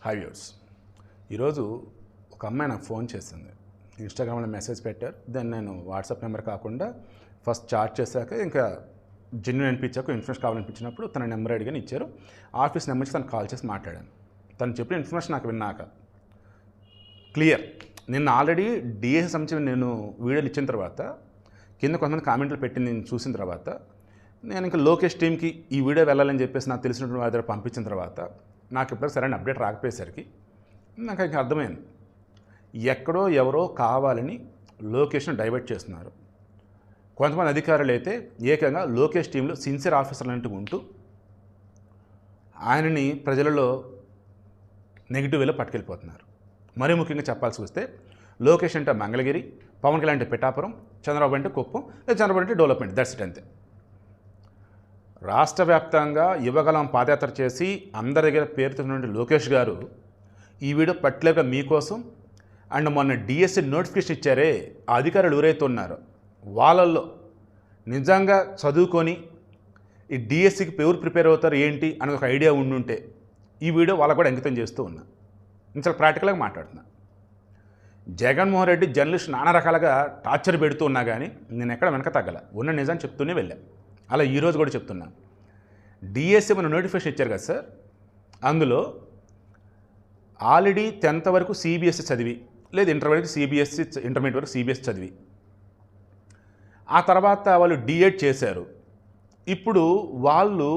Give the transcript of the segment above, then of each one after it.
Hi viewers. ఈరోజు ఒక అమ్మాయి నాకు ఫోన్ చేసింది. ఇన్స్టాగ్రామ్లో మెసేజ్ పెట్టారు. దెన్ నేను వాట్సాప్ నెంబర్ కాకుండా ఫస్ట్ చాట్ చేశాక ఇంకా జెన్యున్ అనిపించాక ఇన్ఫర్మేషన్ కావాలనిపించినప్పుడు తన నెంబర్ అడిగాను, ఇచ్చారు. ఆఫీస్ నెంబర్ నుంచి తను కాల్ చేసి మాట్లాడాను. తను చెప్పిన ఇన్ఫర్మేషన్ నాకు విన్నాక క్లియర్. నిన్న ఆల్రెడీ డిఎస్ సంబంధించి నేను వీడియోలు ఇచ్చిన తర్వాత కింద కొంతమంది కామెంట్లు పెట్టి నేను చూసిన తర్వాత నేను ఇంకా లోకేష్ టీమ్కి ఈ వీడియో వెళ్ళాలని చెప్పేసి నాకు తెలిసినటువంటి వారి దగ్గర పంపించిన తర్వాత నాకు ఇప్పుడు సరైన అప్డేట్ రాకపోయేసరికి నాకు ఇంకా అర్థమైంది, ఎక్కడో ఎవరో కావాలని లోకేష్ను డైవర్ట్ చేస్తున్నారు. కొంతమంది అధికారులు అయితే ఏకంగా లోకేష్ టీంలో సిన్సియర్ ఆఫీసర్లు అంటూ ఉంటూ ఆయనని ప్రజలలో నెగిటివ్ వేలో పట్టుకెళ్ళిపోతున్నారు. మరీ ముఖ్యంగా చెప్పాల్సి వస్తే లోకేష్ అంటే మంగళగిరి, పవన్ కళ్యాణ్ అంటే పిఠాపురం, చంద్రబాబు అంటే కుప్పం, లేదా చంద్రబాబు అంటే డెవలప్మెంట్. దట్స్ ఇట్, అంతే. రాష్ట్ర వ్యాప్తంగా యువగలం పాదయాత్ర చేసి అందరి దగ్గర పేరుతున్నటువంటి లోకేష్ గారు ఈ వీడియో పర్టికులర్గా మీకోసం అండ్ మొన్న డిఎస్సి నోటిఫికేషన్ ఇచ్చారే ఆ అధికారులు ఎవరైతే ఉన్నారో వాళ్ళల్లో నిజంగా చదువుకొని ఈ డిఎస్సికి ఎవరు ప్రిపేర్ అవుతారు ఏంటి అనేది ఒక ఐడియా ఉండుంటే ఈ వీడియో వాళ్ళకు కూడా అంకితం చేస్తూ ఉన్నా. నేను చాలా ప్రాక్టికల్గా మాట్లాడుతున్నా. జగన్మోహన్ రెడ్డి జర్నలిస్ట్ నానా రకాలుగా టార్చర్ పెడుతూ ఉన్నా కానీ నేను ఎక్కడ వెనక తగ్గల, ఉన్న నిజాన్ని చెప్తూనే వెళ్ళా. అలా ఈరోజు కూడా చెప్తున్నా. డిఎస్సి మన నోటిఫికేషన్ ఇచ్చారు కదా సార్, అందులో ఆల్రెడీ 10th వరకు సిబిఎస్సి చదివి, లేదు ఇంటర్మీడియట్ వరకు సిబిఎస్సి చదివి ఆ తర్వాత వాళ్ళు డిఎడ్ చేశారు. ఇప్పుడు వాళ్ళు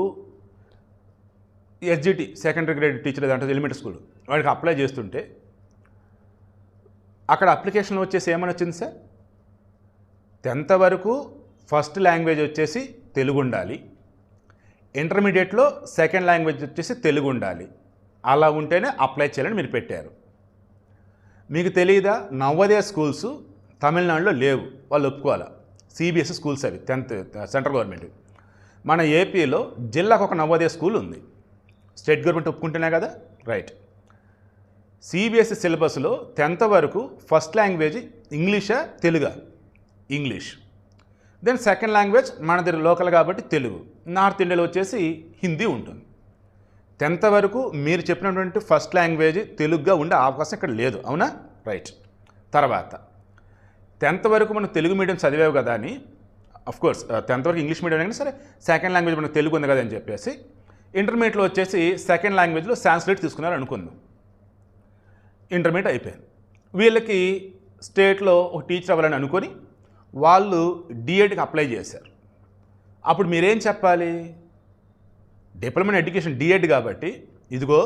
ఎస్జిటి సెకండరీ గ్రేడ్ టీచర్ అంటే ఎలిమెంటరీ స్కూల్ వాడికి అప్లై చేస్తుంటే అక్కడ అప్లికేషన్లో వచ్చేసి ఏమని వచ్చింది సార్, 10th వరకు ఫస్ట్ లాంగ్వేజ్ వచ్చేసి తెలుగు ఉండాలి, ఇంటర్మీడియట్లో సెకండ్ లాంగ్వేజ్ వచ్చేసి తెలుగు ఉండాలి, అలా ఉంటేనే అప్లై చేయాలని మీరు పెట్టారు. మీకు తెలియదా, నవోదయ స్కూల్స్ తమిళనాడులో లేవు, వాళ్ళు ఒప్పుకోవాలా. సిబిఎస్సి స్కూల్స్ అవి 10th సెంట్రల్ గవర్నమెంట్. మన ఏపీలో జిల్లాకు ఒక నవోదయ స్కూల్ ఉంది, స్టేట్ గవర్నమెంట్ ఒప్పుకుంటేనే కదా, రైట్. సిబిఎస్సి సిలబస్లో 10th వరకు ఫస్ట్ లాంగ్వేజ్ ఇంగ్లీషా తెలుగా, ఇంగ్లీష్. దెన్ సెకండ్ లాంగ్వేజ్ మన దగ్గర లోకల్ కాబట్టి తెలుగు. నార్త్ ఇండియాలో వచ్చేసి హిందీ ఉంటుంది. 10th వరకు మీరు చెప్పినటువంటి ఫస్ట్ లాంగ్వేజ్ తెలుగుగా ఉండే అవకాశం ఇక్కడ లేదు, అవునా, రైట్. తర్వాత 10th వరకు మనం తెలుగు మీడియం చదివావు కదా అని, అఫ్కోర్స్ 10th వరకు ఇంగ్లీష్ మీడియం అయినా సరే సెకండ్ లాంగ్వేజ్ మనకు తెలుగు ఉంది కదా అని చెప్పేసి ఇంటర్మీడియట్లో వచ్చేసి సెకండ్ లాంగ్వేజ్లో సాంస్క్రిట్ తీసుకున్నారు అనుకుందాం. ఇంటర్మీడియట్ అయిపోయింది. వీళ్ళకి స్టేట్లో ఒక టీచర్ అవ్వాలని అనుకొని వాళ్ళు డిఎడ్కి అప్లై చేశారు. అప్పుడు మీరేం చెప్పాలి, డిప్లొమా ఎడ్యుకేషన్ డిఎడ్ కాబట్టి ఇదిగో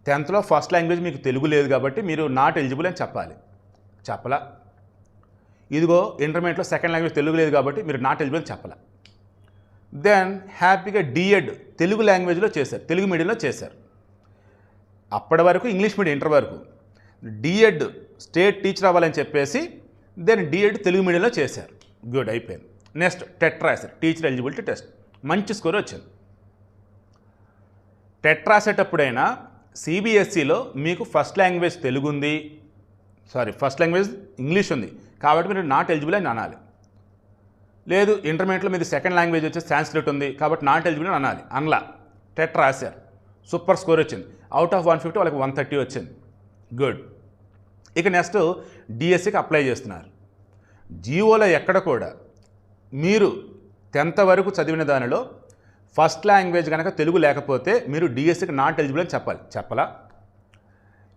10thలో ఫస్ట్ లాంగ్వేజ్ మీకు తెలుగు లేదు కాబట్టి మీరు నాట్ ఎలిజిబుల్ అని చెప్పాలి. చెప్పలా. ఇదిగో ఇంటర్మీడియట్లో సెకండ్ లాంగ్వేజ్ తెలుగు లేదు కాబట్టి మీరు నాట్ ఎలిజిబుల్ అని చెప్పలా. దెన్ హ్యాపీగా డిఎడ్ తెలుగు లాంగ్వేజ్లో చేశారు, తెలుగు మీడియంలో చేశారు. అప్పటి వరకు ఇంగ్లీష్ మీడియం ఇంటర్ వరకు. డిఎడ్ స్టేట్ టీచర్ అవ్వాలని చెప్పేసి దెన్ డిఎడ్ తెలుగు మీడియంలో చేశారు. గుడ్, అయిపోయింది. నెక్స్ట్ టెట్ రాశారు, టీచర్ ఎలిజిబిలిటీ టెస్ట్, మంచి స్కోర్ వచ్చింది. టెట్ రాసేటప్పుడైనా సిబిఎస్సిలో మీకు ఫస్ట్ లాంగ్వేజ్ తెలుగు ఉంది, ఫస్ట్ లాంగ్వేజ్ ఇంగ్లీష్ ఉంది కాబట్టి మీరు నాట్ ఎలిజిబుల్ అని అనాలి. లేదు ఇంటర్మీడియట్లో మీది సెకండ్ లాంగ్వేజ్ వచ్చేసి సాంస్క్రిట్ ఉంది కాబట్టి నాట్ ఎలిజిబుల్ అని అనాలి. అనలా. టెట్ రాశారు, సూపర్ స్కోర్ వచ్చింది. అవుట్ ఆఫ్ 150 వాళ్ళకి 130 వచ్చింది. గుడ్. ఇక నెక్స్ట్ డిఎస్సికి అప్లై చేస్తున్నారు. జియోలో ఎక్కడ కూడా మీరు 10th వరకు చదివిన దానిలో ఫస్ట్ లాంగ్వేజ్ కనుక తెలుగు లేకపోతే మీరు డిఎస్సికి నాట్ ఎలిజిబుల్ అని చెప్పాలి. చెప్పలా.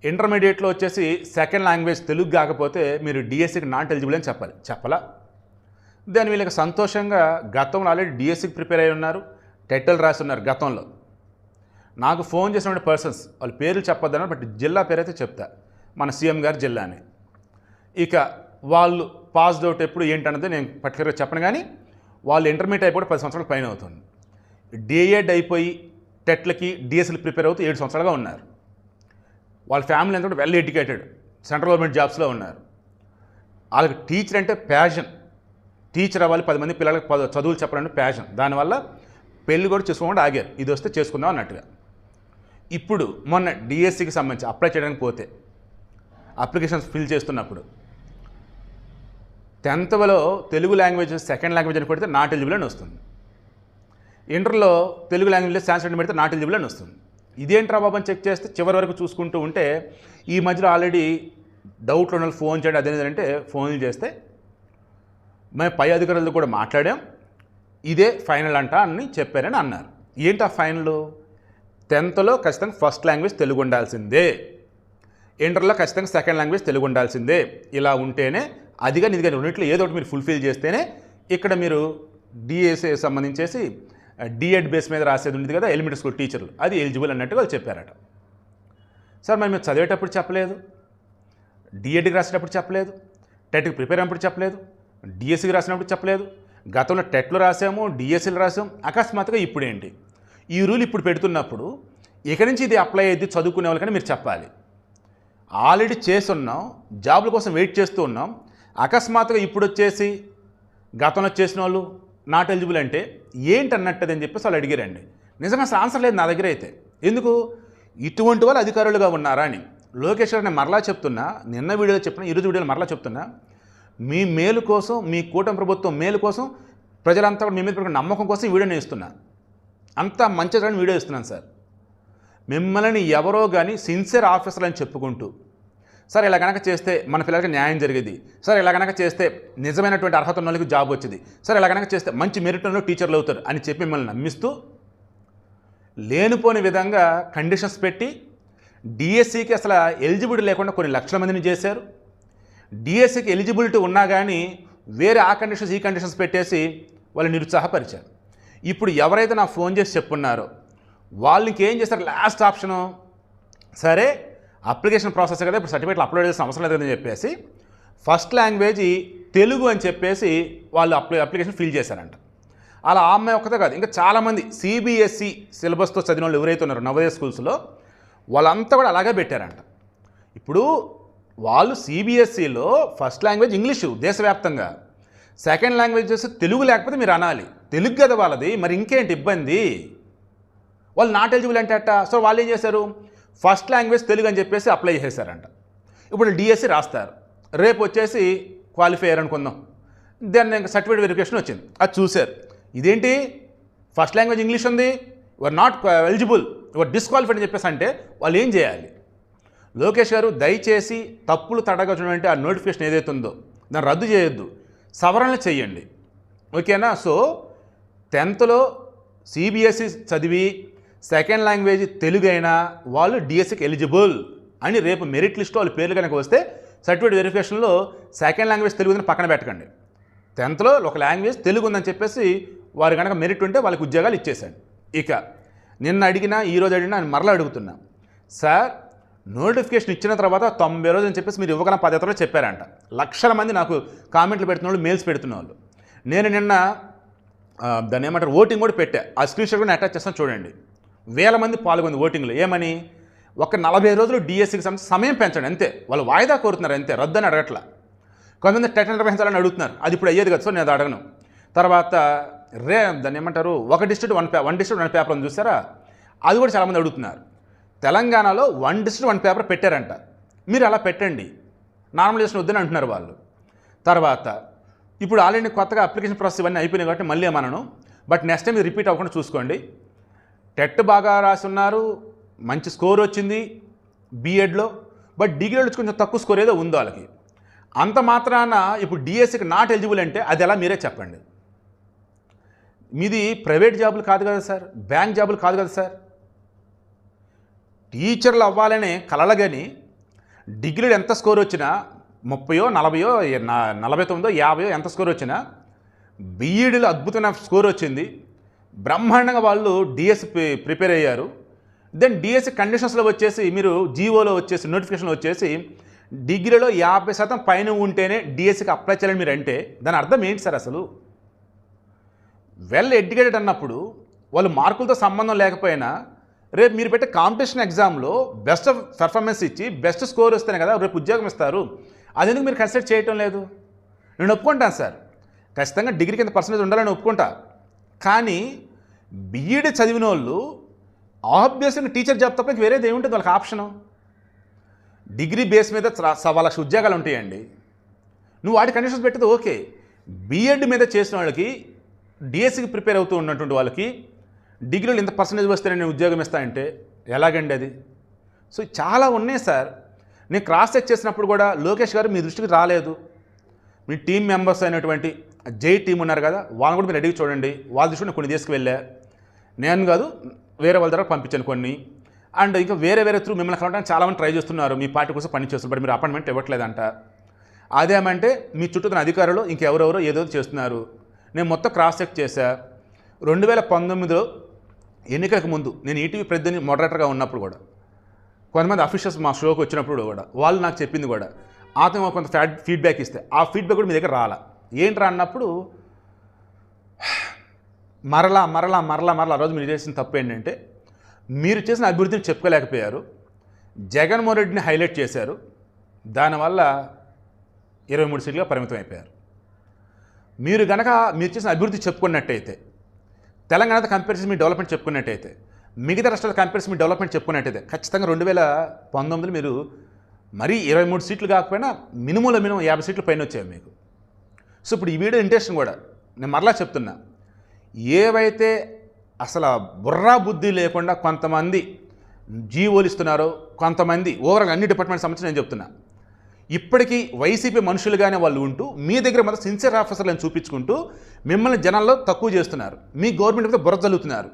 ఇంటర్మీడియట్లో వచ్చేసి సెకండ్ లాంగ్వేజ్ తెలుగు కాకపోతే మీరు డిఎస్సికి నాట్ ఎలిజిబుల్ అని చెప్పాలి. చెప్పలా. దాని వీళ్ళకి సంతోషంగా గతంలో ఆల్రెడీ డిఎస్సికి ప్రిపేర్ అయి ఉన్నారు, టెట్టలు రాసి ఉన్నారు గతంలో. నాకు ఫోన్ చేసినటువంటి పర్సన్స్ వాళ్ళ పేర్లు చెప్పొద్దన్నారు, బట్ జిల్లా పేరు అయితే చెప్తా, మన సీఎం గారి జిల్లానే. ఇక వాళ్ళు పాస్డ్ అవుట్ ఎప్పుడు ఏంటన్నది నేను పర్టికులర్గా చెప్పను, కానీ వాళ్ళు ఇంటర్మీడియట్ అయిపోయి 10 సంవత్సరాల పైన అవుతుంది. డిఎడ్ అయిపోయి టెట్లకి డిఎస్సీలు ప్రిపేర్ అవుతూ 7 సంవత్సరాలుగా ఉన్నారు. వాళ్ళ ఫ్యామిలీ అంతా కూడా వెల్ ఎడ్యుకేటెడ్, సెంట్రల్ గవర్నమెంట్ జాబ్స్లో ఉన్నారు. వాళ్ళకి టీచర్ అంటే ప్యాషన్, టీచర్ అవ్వాలి, 10 మంది పిల్లలకు చదువులు చెప్పాలంటే ప్యాషన్. దానివల్ల పెళ్ళి కూడా చేసుకోకుండా ఆగారు, ఇది వస్తే చేసుకుందాం అన్నట్టుగా. ఇప్పుడు మొన్న డిఎస్సికి సంబంధించి అప్లై చేయడానికి పోతే అప్లికేషన్స్ ఫిల్ చేస్తున్నప్పుడు 10thలో తెలుగు లాంగ్వేజ్ సెకండ్ లాంగ్వేజ్ అని పెడితే నాట్ ఎలిజిబుల్ అని వస్తుంది. ఇంటర్లో తెలుగు లాంగ్వేజ్లో సాంస్క్రిట్ పెడితే నాట్ ఎలిజిబుల్ అని వస్తుంది. ఇదేంట్రా బాబు అని చెక్ చేస్తే చివరి వరకు చూసుకుంటూ ఉంటే ఈ మధ్యలో ఆల్రెడీ డౌట్లు ఉన్న వాళ్ళు ఫోన్ చేయండి అదేంటంటే ఫోన్లు చేస్తే మేము పై అధికారులతో కూడా మాట్లాడాం, ఇదే ఫైనల్ అంట అని చెప్పారని అన్నారు. ఏంటి ఆ ఫైనల్? 10th ఖచ్చితంగా ఫస్ట్ లాంగ్వేజ్ తెలుగు ఉండాల్సిందే, ఇంటర్లో ఖచ్చితంగా సెకండ్ లాంగ్వేజ్ తెలుగు ఉండాల్సిందే. ఇలా ఉంటేనే అదిగా నిదిగా రెండింటిలో ఏదో ఒకటి మీరు ఫుల్ఫిల్ చేస్తేనే ఇక్కడ మీరు డిఎస్ఏ సంబంధించేసి డిఎడ్ బేస్ మీద రాసేది ఉంది కదా ఎలిమెంటరీ స్కూల్ టీచర్లు, అది ఎలిజిబుల్ అన్నట్టుగా వాళ్ళు చెప్పారట. సార్ మరి మేము చదివేటప్పుడు చెప్పలేదు, డిఎడ్కి రాసేటప్పుడు చెప్పలేదు, టెట్కి ప్రిపేర్ అయినప్పుడు చెప్పలేదు, డిఎస్సికి రాసినప్పుడు చెప్పలేదు, గతంలో టెట్లో రాసాము, డిఎస్సీలు రాసాం, అకస్మాత్తుగా ఇప్పుడేంటి? ఈ రూల్ ఇప్పుడు పెడుతున్నప్పుడు ఇక నుంచి ఇది అప్లై అయ్యేది చదువుకునే వాళ్ళకని మీరు చెప్పాలి. ఆల్రెడీ చేస్తున్నాం, జాబుల కోసం వెయిట్ చేస్తూ ఉన్నాం, అకస్మాత్తుగా ఇప్పుడు వచ్చేసి గతంలో చేసిన వాళ్ళు నాట్ ఎలిజిబుల్ అంటే ఏంటి అన్నట్టది అని చెప్పేసి వాళ్ళు అడిగారండి. నిజంగా అసలు ఆన్సర్ లేదు నా దగ్గర అయితే. ఎందుకు? ఇటువంటి వాళ్ళు అధికారులుగా ఉన్నారా అని. లోకేష్ గారు నేను మరలా చెప్తున్నా, నిన్న వీడియోలో చెప్పిన, ఈరోజు వీడియోలో మరలా చెప్తున్నా, మీ మేలు కోసం, మీ కూటమి ప్రభుత్వం మేలు కోసం, ప్రజలంతా కూడా మీ మీద పెట్టుకున్న నమ్మకం కోసం ఈ వీడియోని ఇస్తున్నా. అంత మంచిగా వీడియో ఇస్తున్నాను సార్. మిమ్మల్ని ఎవరో కానీ సిన్సియర్ ఆఫీసర్లు అని చెప్పుకుంటూ, సార్ ఇలా కనుక చేస్తే మన పిల్లలకి న్యాయం జరిగేది, సార్ ఇలా కనుక చేస్తే నిజమైనటువంటి అర్హత ఉన్న వాళ్ళకి జాబ్ వచ్చింది, సార్ ఇలా కనుక చేస్తే మంచి మెరిట్లో టీచర్లు అవుతారు అని చెప్పి మిమ్మల్ని నమ్మిస్తూ లేనిపోని విధంగా కండిషన్స్ పెట్టి డిఎస్సికి అసలు ఎలిజిబిలిటీ లేకుండా కొన్ని లక్షల మందిని చేశారు. డిఎస్సికి ఎలిజిబిలిటీ ఉన్నా కానీ వేరే ఆ కండిషన్స్ ఈ కండిషన్స్ పెట్టేసి వాళ్ళు నిరుత్సాహపరిచారు. ఇప్పుడు ఎవరైతే నాకు ఫోన్ చేసి చెప్పున్నారో వాళ్ళకి ఏం చేస్తారు? లాస్ట్ ఆప్షను, సరే అప్లికేషన్ ప్రాసెస్ కదా, ఇప్పుడు సర్టిఫికేట్లు అప్లోడ్ చేసిన అవసరం లేదని చెప్పేసి ఫస్ట్ లాంగ్వేజ్ తెలుగు అని చెప్పేసి వాళ్ళు అప్లికేషన్ ఫిల్ చేశారంట. అలా ఆ అమ్మాయి ఒక్కతే కాదు, ఇంకా చాలామంది సిబిఎస్ఈ సిలబస్తో చదివిన వాళ్ళు ఎవరైతే ఉన్నారో నవోదయ స్కూల్స్లో వాళ్ళంతా కూడా అలాగే పెట్టారంట. ఇప్పుడు వాళ్ళు సిబిఎస్ఈలో ఫస్ట్ లాంగ్వేజ్ ఇంగ్లీషు దేశవ్యాప్తంగా, సెకండ్ లాంగ్వేజ్ చేసి తెలుగు లేకపోతే మీరు అనాలి, తెలుగు కదా వాళ్ళది, మరి ఇంకేంటి ఇబ్బంది? వాళ్ళు నాట్ ఎలిజిబుల్ అంటే అట్ట. సో వాళ్ళు ఏం చేశారు? ఫస్ట్ లాంగ్వేజ్ తెలుగు అని చెప్పేసి అప్లై చేశారంట. ఇప్పుడు డిఎస్సి రాస్తారు, రేపు వచ్చేసి క్వాలిఫై అయ్యారు అనుకుందాం, దాన్ని ఇంకా సర్టిఫికేట్ వెరిఫికేషన్ వచ్చింది, అది చూశారు, ఇదేంటి ఫస్ట్ లాంగ్వేజ్ ఇంగ్లీష్ ఉంది, your not eligible, your disqualified అని చెప్పేసి అంటే వాళ్ళు ఏం చేయాలి? లోకేష్ గారు దయచేసి తప్పులు తడగటువంటి ఆ నోటిఫికేషన్ ఏదైతే ఉందో దాన్ని రద్దు చేయొద్దు, సవరణలు చేయండి, ఓకేనా? సో 10th సిబిఎస్ఈ చదివి సెకండ్ లాంగ్వేజ్ తెలుగు అయినా వాళ్ళు డిఎస్సికి ఎలిజిబుల్ అని రేపు మెరిట్ లిస్ట్లో వాళ్ళ పేర్లు కనుక వస్తే సర్టిఫికేట్ వెరిఫికేషన్లో సెకండ్ లాంగ్వేజ్ తెలుగు ఉందని పక్కన పెట్టకండి. 10th ఒక లాంగ్వేజ్ తెలుగు ఉందని చెప్పేసి వారు కనుక మెరిట్ ఉంటే వాళ్ళకి ఉద్యోగాలు ఇచ్చేసాడు. ఇక నిన్న అడిగినా ఈరోజు అడిగినా నేను మరలా అడుగుతున్నా, సార్ నోటిఫికేషన్ ఇచ్చిన తర్వాత 90 రోజులు అని చెప్పేసి మీరు ఇవ్వగల పద్ధతిలో చెప్పారంట. లక్షల మంది నాకు కామెంట్లు పెడుతున్న వాళ్ళు, మెయిల్స్ పెడుతున్న వాళ్ళు. నేను నిన్న దాన్ని ఏమంటారు ఓటింగ్ కూడా పెట్టా, ఆ స్క్రీన్ షాట్ కూడా అటాచ్ చేస్తాను చూడండి. వేల మంది పాల్గొంది ఓటింగ్లో. ఏమని? ఒక 40 రోజులు డిఎస్సికి సంబంధించి సమయం పెంచండి అంతే, వాళ్ళు వాయిదా కోరుతున్నారు అంతే, రద్దు అని అడగట్లా. కొంతమంది టెట్ నిర్వహించాలని అడుగుతున్నారు, అది ఇప్పుడు అయ్యేది కదా, సో నేను అది అడగను. తర్వాత దాన్ని ఏమంటారు ఒక డిస్ట్రిక్ట్ వన్ పేపర్ అని చూసారా, అది కూడా చాలామంది అడుగుతున్నారు. తెలంగాణలో 1 డిస్ట్రిక్ట్ 1 పేపర్ పెట్టారంట, మీరు అలా పెట్టండి, నార్మలైజేషన్ వద్దని అంటున్నారు వాళ్ళు. తర్వాత ఇప్పుడు ఆల్రెడీ కొత్తగా అప్లికేషన్ ప్రాసెస్ ఇవన్నీ అయిపోయినాయి కాబట్టి మళ్ళీ ఏమన్నాను, బట్ నెక్స్ట్ టైం ఇది రిపీట్ అవ్వకుండా చూసుకోండి. టెట్ బాగా రాసి ఉన్నారు, మంచి స్కోర్ వచ్చింది బీఎడ్లో, బట్ డిగ్రీలో కొంచెం తక్కువ స్కోర్ ఏదో ఉందో వాళ్ళకి, అంత మాత్రాన ఇప్పుడు డిఎస్సికి నాట్ ఎలిజిబుల్ అంటే అది ఎలా మీరే చెప్పండి. మీది ప్రైవేట్ జాబులు కాదు కదా సార్, బ్యాంక్ జాబులు కాదు కదా సార్. టీచర్లు అవ్వాలనే కలలుగాని డిగ్రీలు ఎంత స్కోర్ వచ్చినా 30, 40, 49, 50 ఎంత స్కోర్ వచ్చినా బీఈడీలో అద్భుతమైన స్కోర్ వచ్చింది, బ్రహ్మాండంగా వాళ్ళు డిఎస్సి ప్రిపేర్ అయ్యారు. దెన్ డిఎస్సి కండిషన్స్లో వచ్చేసి మీరు జీవోలో వచ్చేసి నోటిఫికేషన్లో వచ్చేసి డిగ్రీలో 50% పైన ఉంటేనే డిఎస్సికి అప్లై చేయాలని మీరు అంటే దాని అర్థం ఏంటి సార్? అసలు వెల్ ఎడ్యుకేటెడ్ అన్నప్పుడు వాళ్ళు మార్కులతో సంబంధం లేకపోయినా రేపు మీరు పెట్టే కాంపిటీషన్ ఎగ్జామ్లో బెస్ట్ పెర్ఫార్మెన్స్ ఇచ్చి బెస్ట్ స్కోర్ వస్తేనే కదా రేపు ఉద్యోగం ఇస్తారు. అదెందుకు మీరు కన్సిడర్ చేయటం లేదు? నేను ఒప్పుకుంటాను సార్, ఖచ్చితంగా డిగ్రీ కింద పర్సెంటేజ్ ఉండాలని ఒప్పుకుంటా. కానీ బీఈడీ చదివిన వాళ్ళు ఆబ్వియస్గా టీచర్ జాబ్ తప్ప ఇంక వేరేది ఏముంటుంది వాళ్ళకి ఆప్షను? డిగ్రీ బేస్ మీద 1,00,000 ఉద్యోగాలు ఉంటాయండి, నువ్వు వాటి కండిషన్స్ పెట్టేది ఓకే. బీఎడ్ మీద చేసిన వాళ్ళకి, డిఎస్సికి ప్రిపేర్ అవుతూ ఉన్నటువంటి వాళ్ళకి డిగ్రీలో ఇంత పర్సెంటేజ్ వస్తే నేను ఉద్యోగం ఇస్తానంటే ఎలాగండి అది? సో చాలా ఉన్నాయి సార్. నేను క్రాస్ చెక్ చేసినప్పుడు కూడా లోకేష్ గారు మీ దృష్టికి రాలేదు. మీ టీం మెంబర్స్ అయినటువంటి జై టీం ఉన్నారు కదా, వాళ్ళని కూడా మీరు అడిగి చూడండి. వాళ్ళ దృష్టిని కొన్ని తీసుకువెళ్ళా, నేను కాదు వేరే వాళ్ళ దగ్గర పంపించాను కొన్ని. అండ్ ఇంకా వేరే త్రూ మిమ్మల్ని కలవడానికి చాలామంది ట్రై చేస్తున్నారు, మీ పార్టీ కోసం పని చేస్తున్నారు, బట్ మీరు అపాయింట్మెంట్ ఇవ్వట్లేదంట. అదేమంటే మీ చుట్టూ అధికారులు ఇంకెవరెవరో ఏదో చేస్తున్నారు. నేను మొత్తం క్రాస్ చెక్ చేశా. 2019లో ఎన్నికలకు ముందు నేను ఈటీవీ ప్రతినిధి మోడరేటర్గా ఉన్నప్పుడు కూడా కొంతమంది అఫీషియల్స్ మా షోకి వచ్చినప్పుడు కూడా వాళ్ళు నాకు చెప్పింది కూడా, అతను కొంత ఫీడ్బ్యాక్ ఇస్తే ఆ ఫీడ్బ్యాక్ కూడా మీ దగ్గర రాలా. ఏంట్రా అన్నప్పుడు మరలా ఆ రోజు మీరు చేసిన తప్పు ఏంటంటే, మీరు చేసిన అభివృద్ధిని చెప్పుకోలేకపోయారు, జగన్మోహన్ రెడ్డిని హైలైట్ చేశారు, దానివల్ల 23 సీట్లుగా పరిమితం అయిపోయారు. మీరు కనుక మీరు చేసిన అభివృద్ధి చెప్పుకున్నట్టయితే, తెలంగాణతో కంపేర్ చేసి మీ డెవలప్మెంట్ చెప్పుకున్నట్టయితే, మిగతా రాష్ట్రాల కంపేర్ చేసి మీ డెవలప్మెంట్ చెప్పుకున్నట్టయితే ఖచ్చితంగా 2019లో మీరు మరీ 23 సీట్లు కాకపోయినా మినిమం 50 సీట్లు పైన వచ్చాయి మీకు. సో ఇప్పుడు ఈ వీడియో ఇంటెన్షన్ కూడా నేను మరలా చెప్తున్నా, ఏవైతే అసలు బుర్రా బుద్ధి లేకుండా కొంతమంది జీవోలు ఇస్తున్నారో, కొంతమంది ఓవరాల్ అన్ని డిపార్ట్మెంట్ సంబంధించి నేను చెప్తున్నా, ఇప్పటికీ వైసీపీ మనుషులుగానే వాళ్ళు ఉంటూ మీ దగ్గర మాత్రం సిన్సియర్ ఆఫీసర్లను చూపించుకుంటూ మిమ్మల్ని జనాల్లో తక్కువ చేస్తున్నారు, మీ గవర్నమెంట్ మీద బుర్ర జల్లుతున్నారు.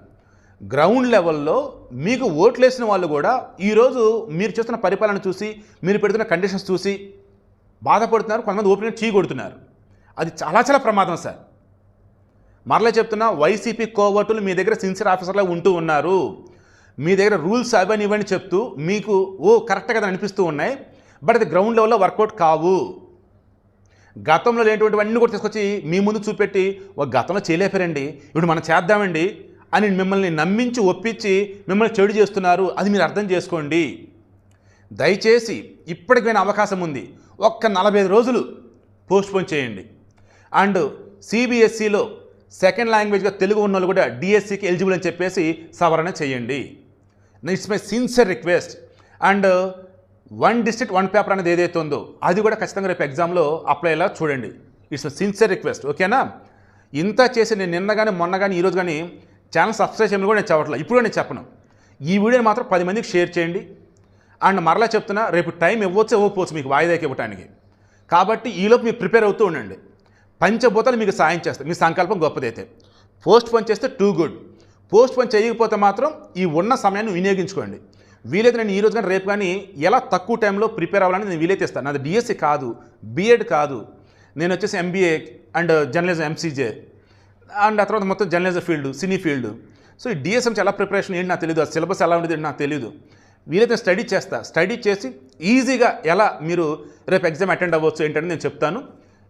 గ్రౌండ్ లెవెల్లో మీకు ఓట్లేసిన వాళ్ళు కూడా ఈరోజు మీరు చేస్తున్న పరిపాలన చూసి, మీరు పెడుతున్న కండిషన్స్ చూసి బాధపడుతున్నారు, కొంతమంది ఓపెన్గా చీ కొడుతున్నారు. అది చాలా ప్రమాదం సార్. మరలా చెప్తున్నా, వైసీపీ కోవటులు మీ దగ్గర సిన్సియర్ ఆఫీసర్లా ఉంటూ ఉన్నారు. మీ దగ్గర రూల్స్ అవన్నీ ఇవన్నీ చెప్తూ మీకు కరెక్ట్ కదా అనిపిస్తూ ఉన్నాయి, బట్ అది గ్రౌండ్ లెవెల్లో వర్కౌట్ కావు. గతంలో లేనటువంటివన్నీ కూడా తీసుకొచ్చి మీ ముందు చూపెట్టి, గతంలో చేయలేపారండి, ఇప్పుడు మనం చేద్దామండి అని మిమ్మల్ని నమ్మించి ఒప్పించి మిమ్మల్ని చెడు చేస్తున్నారు. అది మీరు అర్థం చేసుకోండి. దయచేసి ఇప్పటికైనా అవకాశం ఉంది, ఒక్క 45 రోజులు పోస్ట్పోన్ చేయండి. అండ్ సిబిఎస్ఈలో సెకండ్ లాంగ్వేజ్గా తెలుగు ఉన్న వాళ్ళు కూడా డిఎస్సికి ఎలిజిబుల్ అని చెప్పేసి సవరణ చేయండి. It's my sincere request. And 1 district 1 paper అనేది ఏదైతే ఉందో అది కూడా ఖచ్చితంగా రేపు ఎగ్జామ్లో అప్లై అయ్యేలా చూడండి. ఇట్స్ మై సిన్సియర్ రిక్వెస్ట్, ఓకేనా? ఇంత చేసి నేను నిన్న కానీ మొన్న కానీ ఈరోజు కానీ ఛానల్ సబ్స్క్రైబ్ చేయమని కూడా నేను చెప్పట్లేదు, ఇప్పుడు నేను చెప్పను. ఈ వీడియోని మాత్రం 10 మందికి షేర్ చేయండి. అండ్ మరలా చెప్తున్నా, రేపు టైం ఇవ్వకపోవచ్చు మీకు వాయిదాకి ఇవ్వడానికి. కాబట్టి ఈలోపు మీరు ప్రిపేర్ అవుతూ ఉండండి. పంచభూతాలు మీకు సాయం చేస్తాయి, మీ సంకల్పం గొప్పదైతే. పోస్ట్ పోన్ చేస్తే టూ గుడ్, పోస్ట్ పోన్ చేయకపోతే మాత్రం ఈ ఉన్న సమయాన్ని వినియోగించుకోండి. వీలైతే నేను ఈరోజు కానీ రేపు కానీ ఎలా తక్కువ టైంలో ప్రిపేర్ అవ్వాలని నేను వీలైతే ఇస్తాను. నాది డిఎస్సి కాదు, బిఎడ్ కాదు, నేను వచ్చేసి MBA and journalism MCJ and ఆ తర్వాత మొత్తం journalism field, cine field. So ఈ డిఎస్ఎం ఎలా ప్రిపరేషన్ ఏంటి నాకు తెలియదు, ఆ సిలబస్ ఎలా ఉండేది నాకు తెలియదు. వీలైతే స్టడీ చేస్తా, స్టడీ చేసి ఈజీగా ఎలా మీరు రేపు ఎగ్జామ్ అటెండ్ అవ్వచ్చు ఏంటంటే నేను చెప్తాను.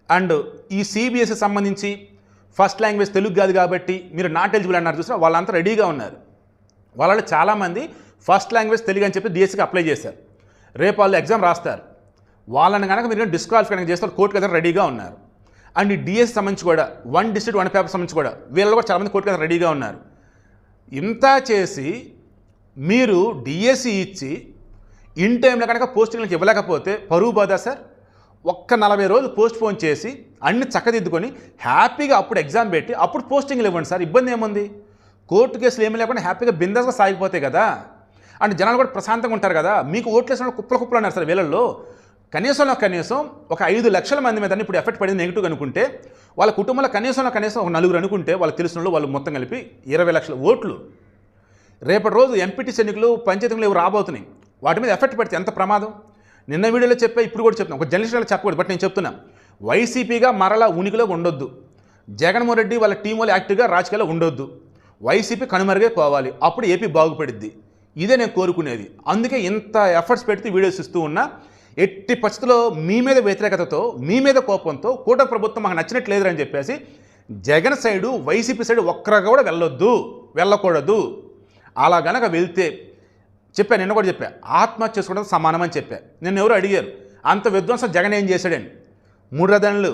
అండ్ ఈ సిబిఎస్ఈ సంబంధించి ఫస్ట్ లాంగ్వేజ్ తెలుగు కాదు కాబట్టి మీరు నాట్ ఎలిజిబుల్ అన్నారు చూసినా, వాళ్ళంతా రెడీగా ఉన్నారు. వాళ్ళు చాలామంది ఫస్ట్ లాంగ్వేజ్ తెలుగు అని చెప్పి డిఎస్సికి అప్లై చేశారు. రేపు వాళ్ళు ఎగ్జామ్ రాస్తారు. వాళ్ళని కనుక మీరు డిస్క్వాలిఫై కనుక చేస్తారు, కోర్టుకి దగ్గర రెడీగా ఉన్నారు. అండ్ ఈ డిఎస్సి సంబంధించి కూడా 1 డిస్ట్రిక్ట్ 1 పేపర్ సంబంధించి కూడా వీళ్ళు కూడా చాలామంది కోర్టుకి దగ్గర రెడీగా ఉన్నారు. ఇంత చేసి మీరు డిఎస్సి ఇచ్చి ఇన్ టైంలో కనుక పోస్టింగ్లకు ఇవ్వలేకపోతే పరువు బాధ సార్. ఒక్క 40 రోజులు పోస్ట్ పోన్ చేసి అన్ని చక్కదిద్దుకొని హ్యాపీగా అప్పుడు ఎగ్జామ్ పెట్టి అప్పుడు పోస్టింగ్లు ఇవ్వండి సార్. ఇబ్బంది ఏముంది? కోర్టు కేసులు ఏమీ లేకుండా హ్యాపీగా బిందాస్గా సాగిపోతాయి కదా. అండ్ జనాలు కూడా ప్రశాంతంగా ఉంటారు కదా. మీకు ఓట్లు వేసిన కుప్పలు అన్నారు సార్ వీళ్ళల్లో. కనీసం ఒక 5 లక్షల మంది మీద ఇప్పుడు ఎఫెక్ట్ పడింది నెగిటివ్ అనుకుంటే, వాళ్ళ కుటుంబంలో కనీసం ఒక 4 అనుకుంటే వాళ్ళకి తెలిసిన వాళ్ళు మొత్తం కలిపి 20 లక్షల ఓట్లు. రేపటి రోజు ఎంపీటీసీ ఎన్నికలు, పంచాయతీ ఎన్నికలు ఇవి రాబోతున్నాయి. వాటి మీద ఎఫెక్ట్ పడితే ఎంత ప్రమాదం. నిన్న వీడియోలో చెప్పా, ఇప్పుడు కూడా చెప్తున్నాను. ఒక జర్నలిస్టులు చెప్పకూడదు, బట్ నేను చెప్తున్నా, వైసీపీగా మరలా ఉనికిలో ఉండొద్దు. జగన్మోహన్ రెడ్డి వాళ్ళ టీం వాళ్ళు యాక్టివ్గా రాజకీయాల్లో ఉండొద్దు. వైసీపీ కనుమరుగే పోవాలి, అప్పుడు ఏపీ బాగుపడిద్ది. ఇదే నేను కోరుకునేది. అందుకే ఇంత ఎఫర్ట్స్ పెడితే వీడియోస్ ఇస్తూ ఉన్నా. ఎట్టి పరిస్థితుల్లో మీ మీద వ్యతిరేకతతో, మీ మీద కోపంతో కూటమి ప్రభుత్వం మాకు నచ్చినట్టు లేదని చెప్పేసి జగన్ సైడు, వైసీపీ సైడు ఒక్కరుగా కూడా వెళ్ళకూడదు. అలా గనక వెళ్తే చెప్పాను, నిన్న కూడా చెప్పా, ఆత్మహత్య చేసుకోవడం సమానమని చెప్పా. నిన్న ఎవరు అడిగారు, అంత విధ్వంసం జగన్ ఏం చేశాడని. 3 రథన్లు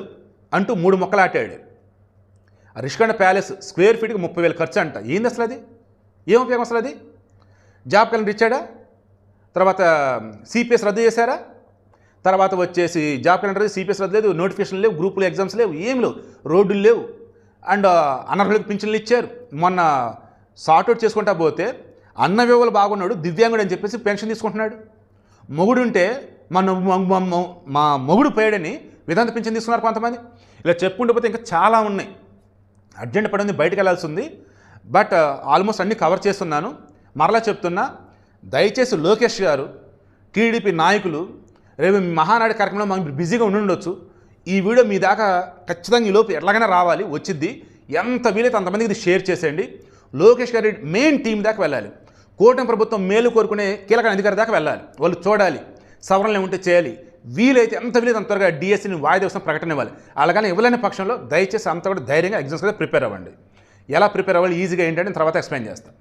అంటూ 3 మొక్కలు ఆటాడు. రిషికొండ ప్యాలెస్ స్క్వేర్ ఫీట్కి 30,000 ఖర్చు అంట. ఏంది అసలు అది? ఏం ఉపయోగం అసలు అది? జాబ్ క్యాలెండర్ ఇచ్చాడా? తర్వాత సిపిఎస్ రద్దు చేశారా? తర్వాత వచ్చేసి జాబ్ క్యాలెండర్, సిపిఎస్ రద్దు లేదు, నోటిఫికేషన్ లేవు, గ్రూపులు ఎగ్జామ్స్ లేవు, ఏం లేవు, రోడ్లు లేవు. అండ్ అనర్హులకు పింఛన్లు ఇచ్చారు. మొన్న సార్ట్అవుట్ చేసుకుంటా పోతే అన్న వివలు బాగున్నాడు, దివ్యాంగుడు అని చెప్పేసి పెన్షన్ తీసుకుంటున్నాడు. మొగుడుంటే మా మొగుడు పోయాడని విధాంత పెన్షన్ తీసుకున్నారు కొంతమంది. ఇలా చెప్పుకుంటూ పోతే ఇంకా చాలా ఉన్నాయి. అర్జెంట్ పడింది, బయటకు వెళ్ళాల్సి ఉంది. బట్ ఆల్మోస్ట్ అన్నీ కవర్ చేస్తున్నాను. మరలా చెప్తున్నా, దయచేసి లోకేష్ గారు, టీడీపీ నాయకులు రేపు మహానాడు కార్యక్రమంలో మనం బిజీగా ఉండొచ్చు. ఈ వీడియో మీ దాకా ఖచ్చితంగా ఈ లోపు ఎట్లాగైనా రావాలి, వచ్చిద్ది. ఎంత వీలైతే అంతమందికి ఇది షేర్ చేసేయండి. లోకేష్ గారి మెయిన్ టీం దాకా వెళ్ళాలి. కూటమి ప్రభుత్వం మేలు కోరుకునే కీలక అధికారి దాకా వెళ్ళాలి. వాళ్ళు చూడాలి, సవరణలు ఏముంటే చేయాలి. వీలైతే ఎంత వీలైతే అంత త్వరగా డిఎస్సిని వాయిదా వేసిన ప్రకటన ఇవ్వాలి. అలాగని ఇవ్వలేని పక్షంలో దయచేసి అంత కూడా ధైర్యంగా ఎగ్జామ్స్ కూడా ప్రిపేర్ అవ్వండి. ఎలా ప్రిపేర్ అవ్వాలి ఈజీగా ఏంటంటే తర్వాత ఎక్స్ప్లెయిన్ చేస్తాను.